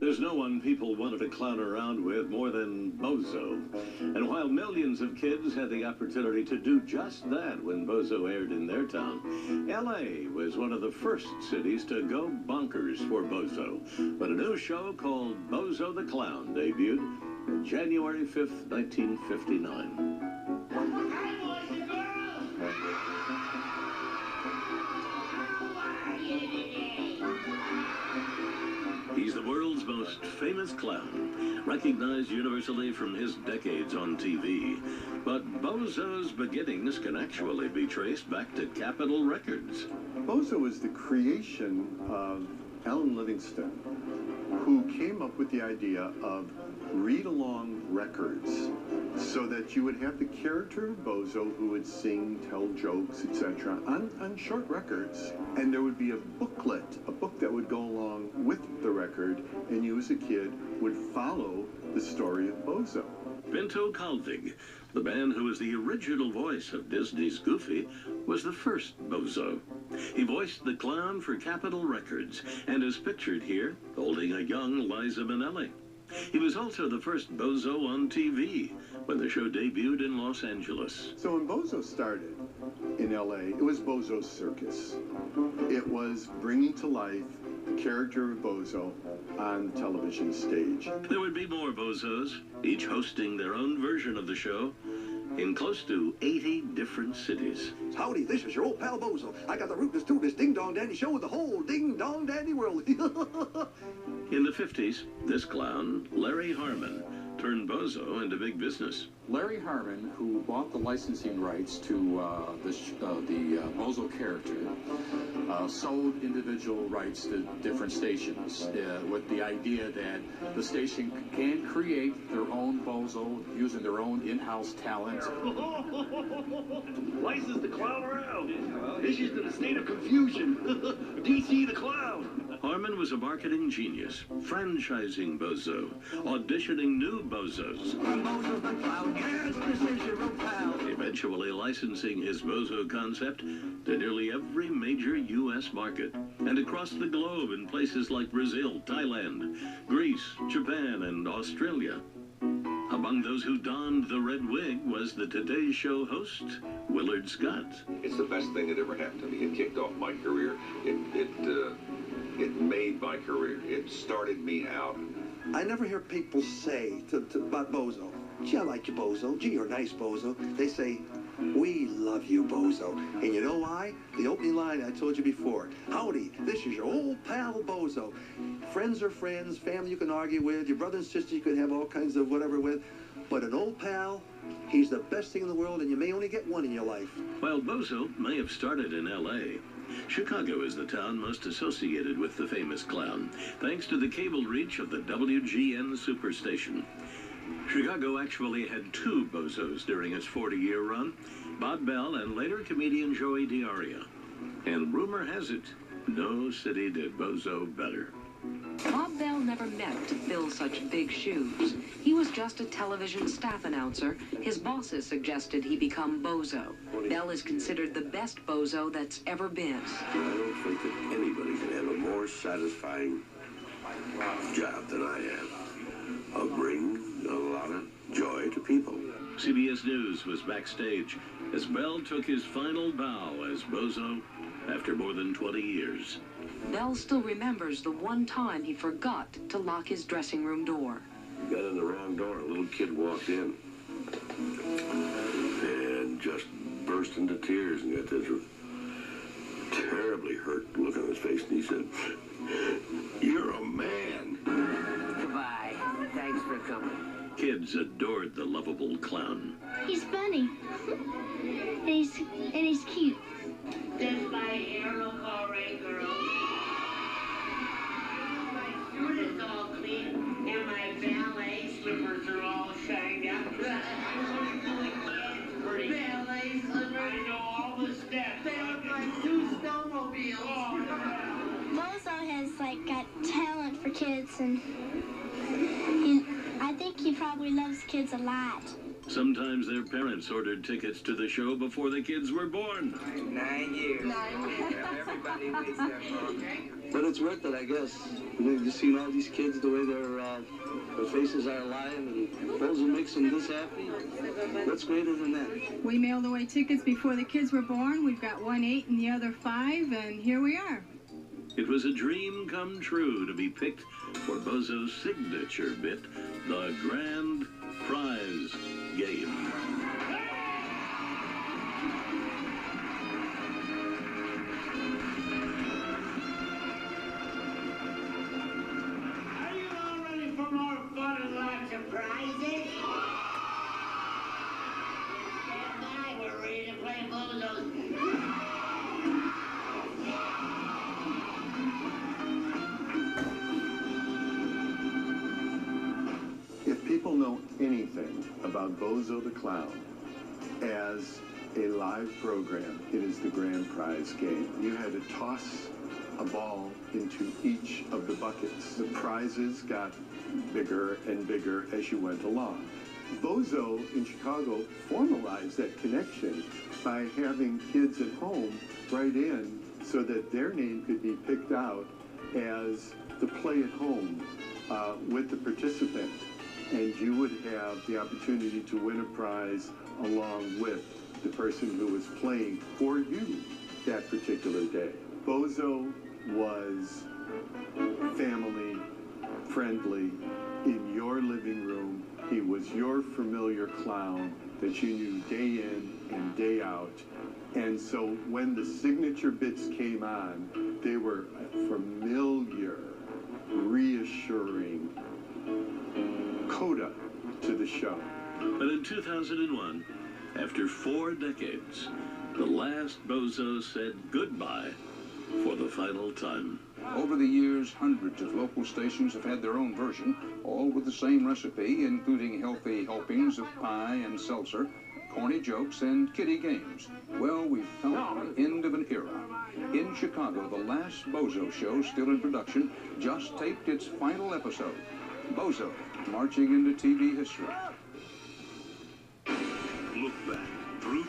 There's no one people wanted to clown around with more than BOZO. And while millions of kids had the opportunity to do just that when BOZO aired in their town, LA was one of the first cities to go bonkers for BOZO. But a new show called BOZO the Clown debuted on January 5th, 1959. He's the world's most famous clown, recognized universally from his decades on TV. But BOZO's beginnings can actually be traced back to Capitol Records. BOZO is the creation of Alan Livingston, who came up with the idea of read-along records so that you would have the character of BOZO who would sing, tell jokes, etc. on short records. And there would be a booklet, a book that would go along with the record, and you as a kid would follow the story of BOZO. Pinto Calvig, the man who was the original voice of Disney's Goofy, was the first BOZO. He voiced the clown for Capitol Records and is pictured here holding a young Liza Minnelli. He was also the first BOZO on TV when the show debuted in Los Angeles. So when BOZO started in LA, it was BOZO's circus. It was bringing to life the character of BOZO on the television stage. There would be more BOZOs, each hosting their own version of the show in close to 80 different cities. Howdy, this is your old pal BOZO. I got the rootinest, tootinest, ding-dong-dandy show with the whole ding-dong-dandy world. In the 50s, this clown, Larry Harmon, turned BOZO into big business. Larry Harmon, who bought the licensing rights to the BOZO character, sold individual rights to different stations with the idea that the station can create their own BOZO using their own in-house talent. License the clown around. Issues to the state of confusion. DC the clown. Harmon was a marketing genius, franchising BOZO, auditioning new BOZOs, I'm BOZO the clown. Yes, this is your old pal. eventually licensing his BOZO concept to nearly every major U.S. market and across the globe in places like Brazil, Thailand, Greece, Japan, and Australia. Among those who donned the red wig was the Today Show host, Willard Scott. It's the best thing that ever happened to me. It kicked off my career. It made my career. It started me out. I never hear people say about BOZO, gee, I like you, BOZO. Gee, you're a nice BOZO. They say, we love you, BOZO. And you know why? The opening line I told you before. Howdy, this is your old pal BOZO. Friends are friends, family you can argue with, your brother and sister you can have all kinds of whatever with. But an old pal, he's the best thing in the world, and you may only get one in your life. While BOZO may have started in L.A., Chicago is the town most associated with the famous clown, thanks to the cable reach of the WGN superstation. Chicago actually had two BOZOs during its 40-year run, Bob Bell and later comedian Joey DiAria. And rumor has it, no city did BOZO better. Bob Bell never meant to fill such big shoes. He was just a television staff announcer. His bosses suggested he become BOZO. Bell is considered the best BOZO that's ever been. I don't think that anybody can have a more satisfying job than I have. I'll bring a lot of joy to people. CBS News was backstage as Bell took his final bow as BOZO after more than 20 years. Bell still remembers the one time he forgot to lock his dressing room door. Got in the wrong door. A little kid walked in and just burst into tears and got this terribly hurt look on his face, and he said, "You're a man." Goodbye. Thanks for coming. Kids adored the lovable clown. He's funny. and he's cute. That's my hero, all right, girl. My suit is all clean, and my ballet slippers are all shined up. Ballet slippers? I know all the steps. They look like two snowmobiles. BOZO has got talent for kids, and I think he probably loves kids a lot. Sometimes their parents ordered tickets to the show before the kids were born. 9 years. Everybody waits that long. But it's worth it, I guess. Just seeing all these kids, the way their faces are alive, and BOZO makes them this happy. What's greater than that? We mailed away tickets before the kids were born. We've got 1 8 and the other 5, and here we are. It was a dream come true to be picked for BOZO's signature bit, the Grand Prize Game. Are you all ready for more fun and lots of prizes? Stand by, we're ready to play BOZO's. If people know anything about BOZO the Clown as a live program, it is the grand prize game. You had to toss a ball into each of the buckets. The prizes got bigger and bigger as you went along. BOZO in Chicago formalized that connection by having kids at home write in so that their name could be picked out as the play at home with the participant. And you would have the opportunity to win a prize along with the person who was playing for you that particular day. BOZO was family friendly in your living room. He was your familiar clown that you knew day in and day out. And so when the signature bits came on, they were a familiar, reassuring coda to the show. But in 2001, after 4 decades, the last BOZO said goodbye for the final time. Over the years, hundreds of local stations have had their own version, all with the same recipe, including healthy helpings of pie and seltzer, corny jokes, and kiddie games. Well, we've found the end of an era. In Chicago, the last BOZO show, still in production, just taped its final episode. BOZO, marching into TV history. Look back through the